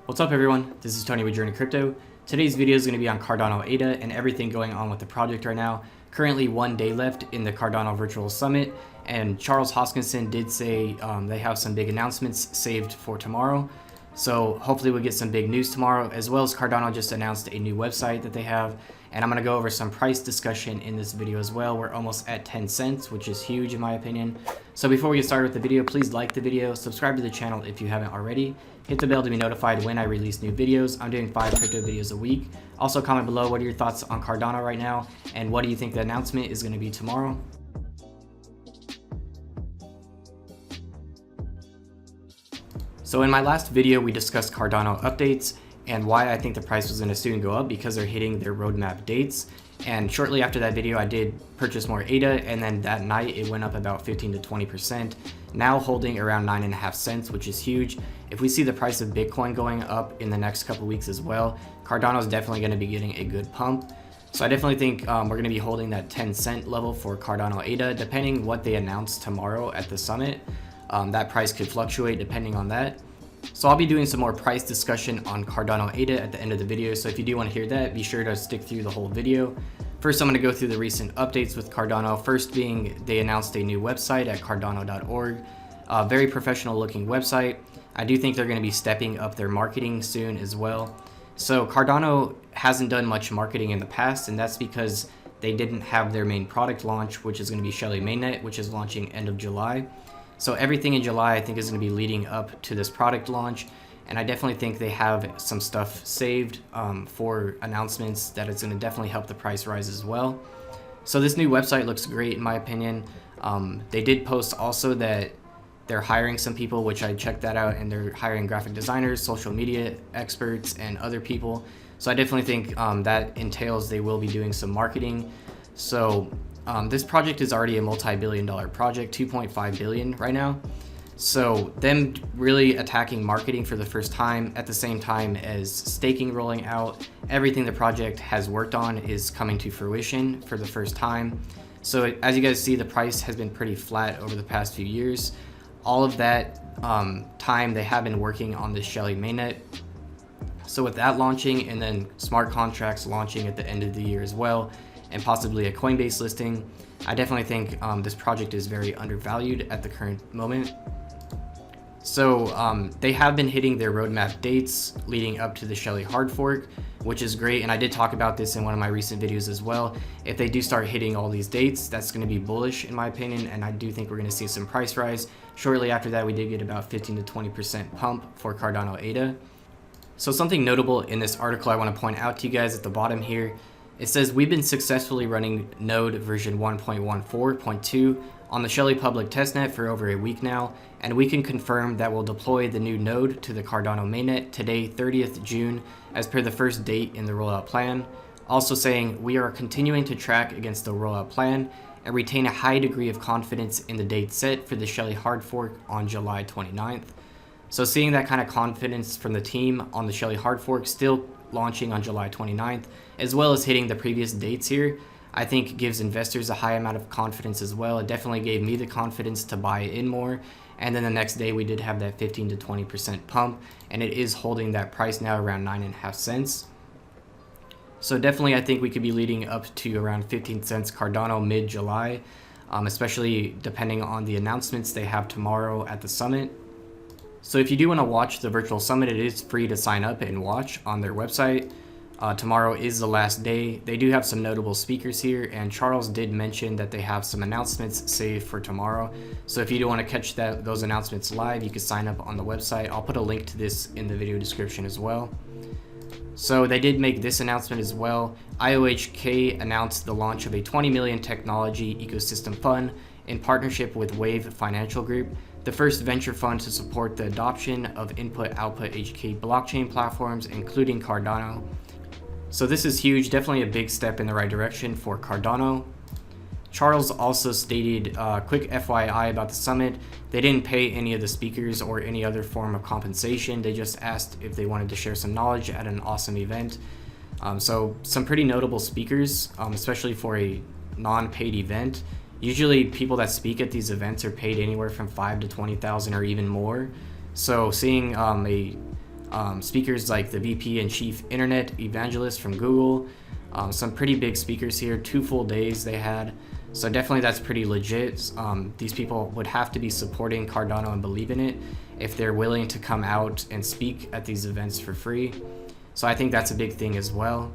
What's up everyone, this is Tony with JRNYcrypto. Today's video is going to be on Cardano ADA and everything going on with the project right now. Currently 1 day left in the Cardano Virtual Summit, and Charles Hoskinson did say they have some big announcements saved for tomorrow. So hopefully we'll get some big news tomorrow, as well as Cardano just announced a new website that they have. And I'm going to go over some price discussion in this video as well. We're almost at 10 cents, which is huge in my opinion. So before we get started with the video, please like the video, subscribe to the channel if you haven't already, hit the bell to be notified when I release new videos. I'm doing 5 crypto videos a week. Also comment below what are your thoughts on Cardano right now, and what do you think the announcement is going to be tomorrow. So in my last video, we discussed Cardano Updates and why I think the price was going to soon go up because they're hitting their roadmap dates. And shortly after that video, I did purchase more ADA, and then that night it went up about 15 to 20%, now holding around 9.5 cents, which is huge. If we see the price of Bitcoin going up in the next couple weeks as well, Cardano is definitely going to be getting a good pump. So I definitely think we're going to be holding that 10 cent level for Cardano ADA, depending what they announce tomorrow at the summit. That price could fluctuate depending on that. So I'll be doing some more price discussion on Cardano ADA at the end of the video, so if you do want to hear that, be sure to stick through the whole video. First, I'm going to go through the recent updates with Cardano. First being, they announced a new website at cardano.org. Very professional looking website. I do think they're going to be stepping up their marketing soon as well. So Cardano hasn't done much marketing in the past, and that's because they didn't have their main product launch, which is going to be Shelly Mainnet, which is launching end of July. So everything in July I think is going to be leading up to this product launch, and I definitely think they have some stuff saved for announcements that it's going to definitely help the price rise as well. So this new website looks great in my opinion. They did post also that they're hiring some people, which I checked that out, and they're hiring graphic designers, social media experts, and other people. So I definitely think that entails they will be doing some marketing. So this project is already a multi-billion-dollar project, 2.5 billion right now. So them really attacking marketing for the first time at the same time as staking rolling out, everything the project has worked on is coming to fruition for the first time. So as you guys see, the price has been pretty flat over the past few years. All of that time they have been working on this Shelly mainnet. So with that launching, and then smart contracts launching at the end of the year as well, and possibly a Coinbase listing, I definitely think this project is very undervalued at the current moment. So they have been hitting their roadmap dates leading up to the Shelly hard fork, which is great, and I did talk about this in one of my recent videos as well. If they do start hitting all these dates, that's going to be bullish in my opinion, and I do think we're going to see some price rise. Shortly after that, we did get about 15 to 20% pump for Cardano ADA. So something notable in this article I want to point out to you guys at the bottom here, it says we've been successfully running node version 1.14.2 on the Shelly public testnet for over a week now, and we can confirm that we'll deploy the new node to the Cardano mainnet today, 30th June, as per the first date in the rollout plan. Also saying we are continuing to track against the rollout plan and retain a high degree of confidence in the date set for the Shelly hard fork on July 29th. So seeing that kind of confidence from the team on the Shelly hard fork still launching on July 29th, as well as hitting the previous dates here, I think gives investors a high amount of confidence as well. It definitely gave me the confidence to buy in more. And then the next day we did have that 15 to 20% pump, and it is holding that price now around 9.5 cents. So definitely I think we could be leading up to around 15 cents Cardano mid-July, especially depending on the announcements they have tomorrow at the summit. So if you do want to watch the virtual summit, it is free to sign up and watch on their website. Tomorrow is the last day. They do have some notable speakers here, and Charles did mention that they have some announcements saved for tomorrow. So if you do want to catch those announcements live, you can sign up on the website. I'll put a link to this in the video description as well. So they did make this announcement as well. IOHK announced the launch of a 20 million technology ecosystem fund in partnership with Wave Financial Group, the first venture fund to support the adoption of input-output HK blockchain platforms, including Cardano. So this is huge, definitely a big step in the right direction for Cardano. Charles also stated, quick FYI about the summit, they didn't pay any of the speakers or any other form of compensation. They just asked if they wanted to share some knowledge at an awesome event. So some pretty notable speakers, especially for a non-paid event. Usually people that speak at these events are paid anywhere from $5,000 to $20,000 or even more. So seeing a Speakers like the VP and Chief Internet Evangelist from Google. Some pretty big speakers here, 2 full days they had. So definitely that's pretty legit. These people would have to be supporting Cardano and believe in it if they're willing to come out and speak at these events for free. So I think that's a big thing as well.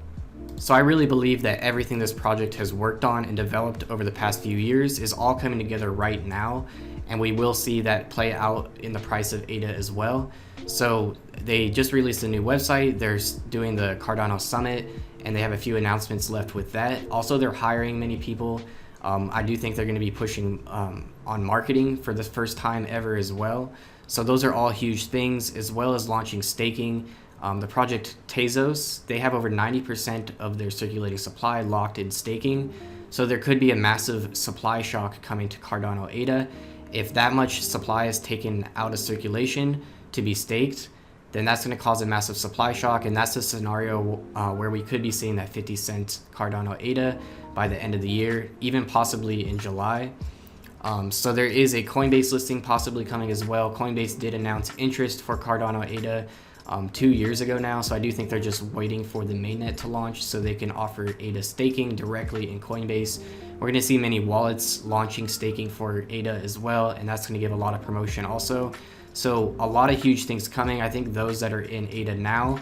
So I really believe that everything this project has worked on and developed over the past few years is all coming together right now, and we will see that play out in the price of ADA as well. So they just released a new website, they're doing the Cardano Summit, and they have a few announcements left with that. Also, they're hiring many people. I do think they're going to be pushing on marketing for the first time ever as well. So those are all huge things, as well as launching staking. The project Tezos, they have over 90% of their circulating supply locked in staking. So there could be a massive supply shock coming to Cardano ADA. If that much supply is taken out of circulation to be staked, then that's going to cause a massive supply shock. And that's a scenario where we could be seeing that 50-cent Cardano ADA by the end of the year, even possibly in July. So there is a Coinbase listing possibly coming as well. Coinbase did announce interest for Cardano ADA 2 years ago now, so I do think they're just waiting for the mainnet to launch so they can offer ADA staking directly in Coinbase. We're going to see many wallets launching staking for ADA as well, and that's going to give a lot of promotion also. So a lot of huge things coming. I think those that are in ADA now,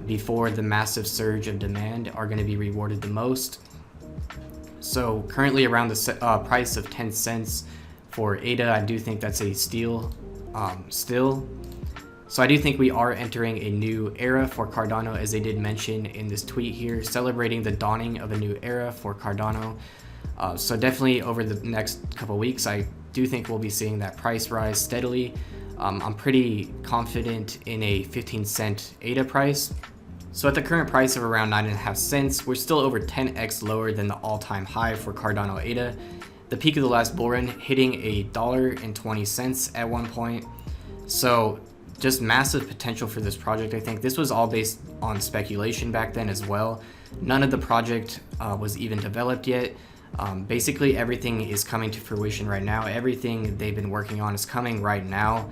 before the massive surge of demand, are going to be rewarded the most. So currently around the price of 10 cents for ADA, I do think that's a steal still. So I do think we are entering a new era for Cardano, as they did mention in this tweet here, celebrating the dawning of a new era for Cardano. So definitely over the next couple of weeks, I do think we'll be seeing that price rise steadily. I'm pretty confident in a 15-cent ADA price. So at the current price of around 9.5 cents, we're still over 10x lower than the all-time high for Cardano ADA. The peak of the last bull run hitting $1.20 at one point. So just massive potential for this project. I think this was all based on speculation back then as well. None of the project was even developed yet. Basically everything is coming to fruition right now. Everything they've been working on is coming right now,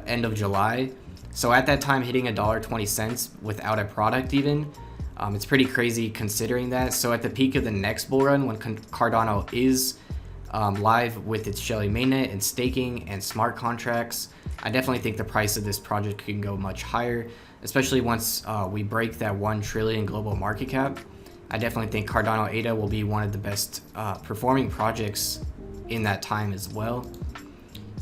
end of July. So at that time, hitting $1.20 without a product even, it's pretty crazy considering that. So at the peak of the next bull run, when Cardano is live with its Shelly mainnet and staking and smart contracts, I definitely think the price of this project can go much higher, especially once we break that 1 trillion global market cap. I definitely think Cardano ADA will be one of the best performing projects in that time as well.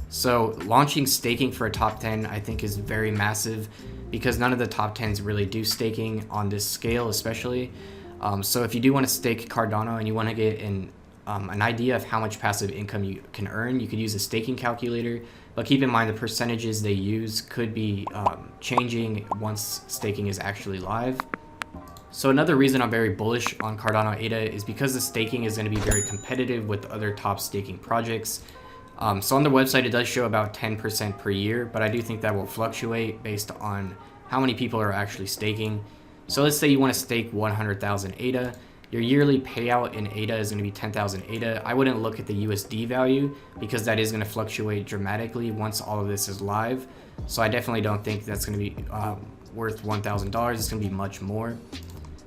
So launching staking for a top 10 I think is very massive, because none of the top 10s really do staking on this scale especially. So if you do want to stake Cardano and you want to get an idea of how much passive income you can earn, you could use a staking calculator, but keep in mind the percentages they use could be changing once staking is actually live. So another reason I'm very bullish on Cardano ADA is because the staking is going to be very competitive with other top staking projects. So on the website it does show about 10% per year, but I do think that will fluctuate based on how many people are actually staking. So let's say you want to stake 100,000 ADA. Your yearly payout in ADA is going to be 10,000 ADA. I wouldn't look at the USD value because that is going to fluctuate dramatically once all of this is live. So I definitely don't think that's going to be worth $1,000. It's going to be much more.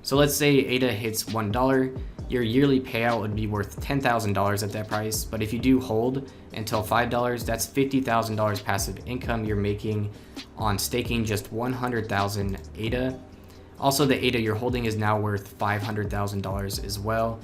So let's say ADA hits $1. Your yearly payout would be worth $10,000 at that price. But if you do hold until $5, that's $50,000 passive income you're making on staking just 100,000 ADA. Also, the ADA you're holding is now worth $500,000 as well.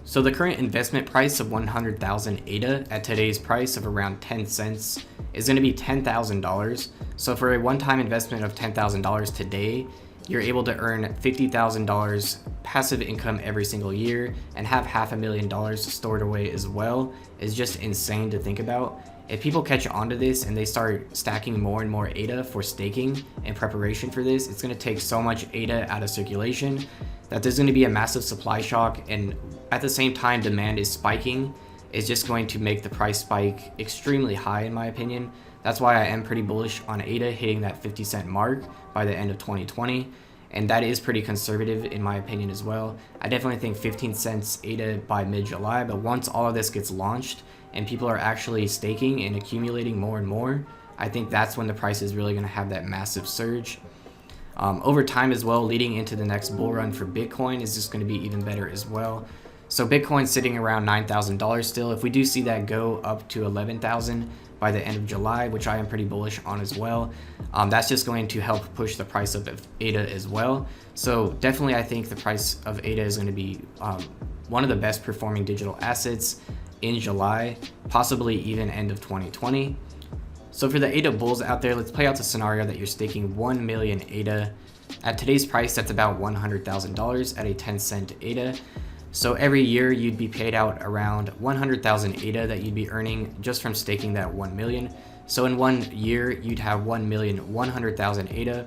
So the current investment price of 100,000 ADA at today's price of around 10 cents is going to be $10,000. So for a one-time investment of $10,000 today, you're able to earn $50,000 passive income every single year and have $500,000 stored away as well. Is just insane to think about. If people catch on to this and they start stacking more and more ADA for staking in preparation for this, it's going to take so much ADA out of circulation that there's going to be a massive supply shock, and at the same time demand is spiking. It's just going to make the price spike extremely high in my opinion. That's why I am pretty bullish on ADA hitting that 50-cent mark by the end of 2020. And that is pretty conservative in my opinion as well. I definitely think 15 cents ADA by mid-July, but once all of this gets launched and people are actually staking and accumulating more and more, I think that's when the price is really going to have that massive surge. Over time as well, leading into the next bull run for Bitcoin is just going to be even better as well. So Bitcoin's sitting around $9,000 still. If we do see that go up to 11,000 by the end of July, which I am pretty bullish on as well, that's just going to help push the price of ADA as well. So definitely I think the price of ADA is going to be one of the best performing digital assets in July, possibly even end of 2020. So for the ADA bulls out there, let's play out the scenario that you're staking 1 million ADA. At today's price, that's about $100,000 at a 10-cent ADA. So every year you'd be paid out around 100,000 ADA that you'd be earning just from staking that 1 million. So in 1 year, you'd have 1,100,000 ADA.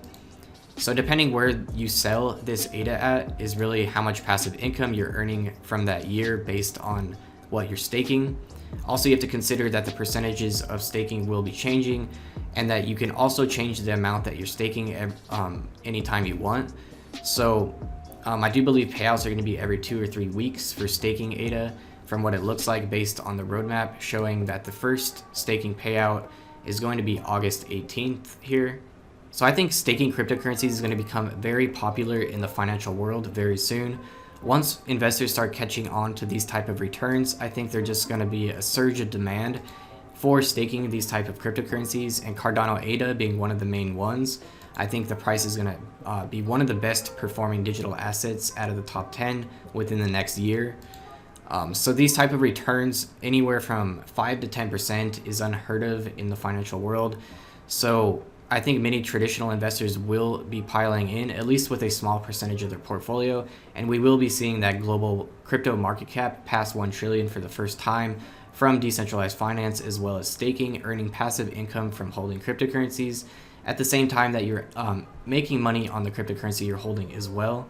So depending where you sell this ADA at is really how much passive income you're earning from that year based on what you're staking. Also, you have to consider that the percentages of staking will be changing and that you can also change the amount that you're staking anytime you want. So I do believe payouts are going to be every 2 or 3 weeks for staking ADA from what it looks like based on the roadmap showing that the first staking payout is going to be August 18th here. So I think staking cryptocurrencies is going to become very popular in the financial world very soon. Once investors start catching on to these type of returns, I think there's just going to be a surge of demand for staking these type of cryptocurrencies, and Cardano ADA being one of the main ones. I think the price is going to be one of the best performing digital assets out of the top 10 within the next year. So these type of returns, anywhere from 5 to 10% is unheard of in the financial world. So I think many traditional investors will be piling in, at least with a small percentage of their portfolio, and we will be seeing that global crypto market cap pass 1 trillion for the first time from decentralized finance, as well as staking, earning passive income from holding cryptocurrencies at the same time that you're making money on the cryptocurrency you're holding as well.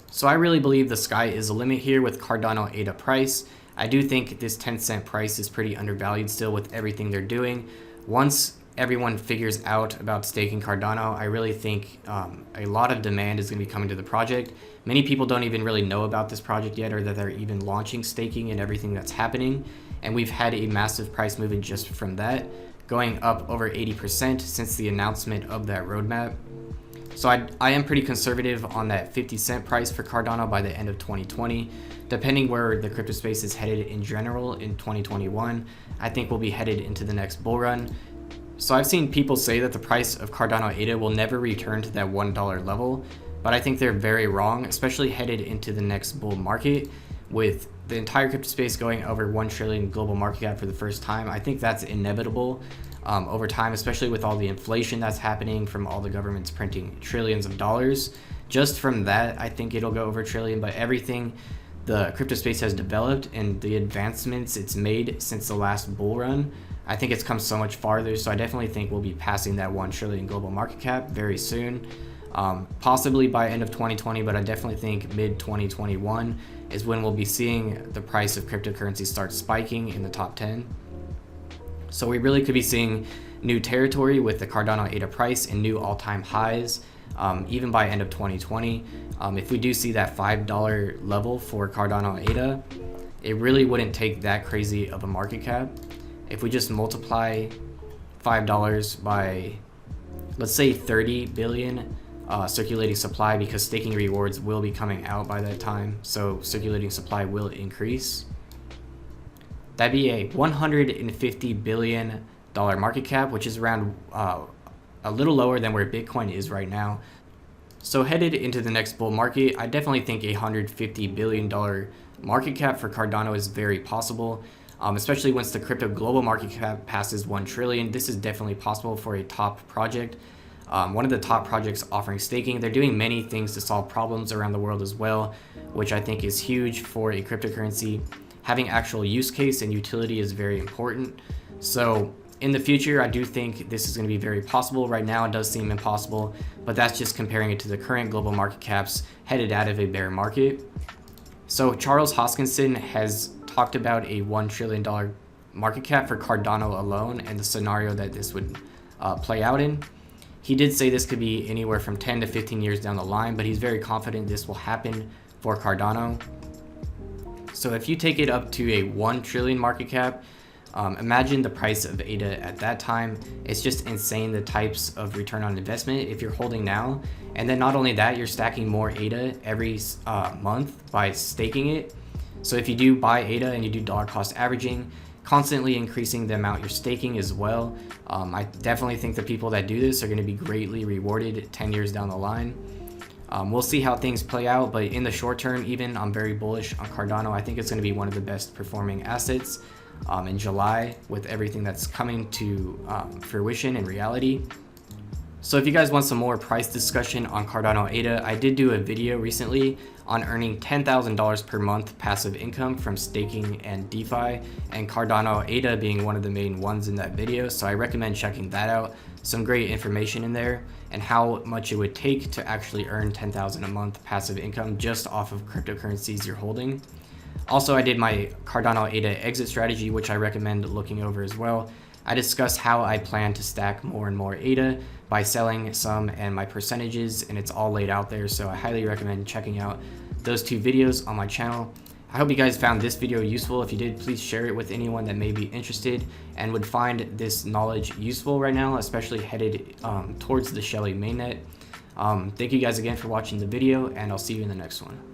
So I really believe the sky is the limit here with Cardano ADA price. I do think this 10-cent price is pretty undervalued still with everything they're doing. Once everyone figures out about staking Cardano, I really think a lot of demand is going to be coming to the project. Many people don't even really know about this project yet, or that they're even launching staking and everything that's happening. And we've had a massive price movement just from that, going up over 80% since the announcement of that roadmap. So I am pretty conservative on that 50-cent price for Cardano by the end of 2020. Depending where the crypto space is headed in general in 2021, I think we'll be headed into the next bull run. So I've seen people say that the price of Cardano ADA will never return to that $1 level, but I think they're very wrong, especially headed into the next bull market with the entire crypto space going over 1 trillion global market cap for the first time. I think that's inevitable over time, especially with all the inflation that's happening from all the governments printing trillions of dollars. Just from that, I think it'll go over a trillion, but everything the crypto space has developed and the advancements it's made since the last bull run, I think it's come so much farther. So I definitely think we'll be passing that 1 trillion global market cap very soon, possibly by end of 2020, but I definitely think mid 2021 is when we'll be seeing the price of cryptocurrency start spiking in the top 10. So we really could be seeing new territory with the Cardano ADA price and new all-time highs, even by end of 2020. If we do see that $5 level for Cardano ADA, it really wouldn't take that crazy of a market cap. If we just multiply $5 by, let's say 30 billion circulating supply, because staking rewards will be coming out by that time, so circulating supply will increase. That'd be a $150 billion market cap, which is around a little lower than where Bitcoin is right now. So headed into the next bull market, I definitely think a $150 billion market cap for Cardano is very possible, especially once the crypto global market cap passes 1 trillion. This is definitely possible for a top project. One of the top projects offering staking. They're doing many things to solve problems around the world as well, which I think is huge for a cryptocurrency. Having actual use case and utility is very important. So in the future, I do think this is going to be very possible. Right now, it does seem impossible, but that's just comparing it to the current global market caps headed out of a bear market. So Charles Hoskinson has talked about a $1 trillion market cap for Cardano alone and the scenario that this would play out in. He did say this could be anywhere from 10 to 15 years down the line, but he's very confident this will happen for Cardano. So if you take it up to a 1 trillion market cap, Imagine the price of ADA at that time. It's just insane, the types of return on investment if you're holding now. And then not only that, you're stacking more ADA every month by staking it. So if you do buy ADA and you do dollar cost averaging, constantly increasing the amount you're staking as well. I definitely think the people that do this are going to be greatly rewarded 10 years down the line. We'll see how things play out, but in the short term, even I'm very bullish on Cardano. I think it's going to be one of the best performing assets in July with everything that's coming to fruition in reality. So if you guys want some more price discussion on Cardano ADA, I did do a video recently on earning $10,000 per month passive income from staking and DeFi, and Cardano ADA being one of the main ones in that video. So I recommend checking that out. Some great information in there and how much it would take to actually earn $10,000 a month passive income just off of cryptocurrencies you're holding. Also, I did my Cardano ADA exit strategy, which I recommend looking over as well. I discuss how I plan to stack more and more ADA by selling some and my percentages, and it's all laid out there. So I highly recommend checking out those 2 videos on my channel. I hope you guys found this video useful. If you did, please share it with anyone that may be interested and would find this knowledge useful right now, especially headed towards the Shelly mainnet. Thank you guys again for watching the video, and I'll see you in the next one.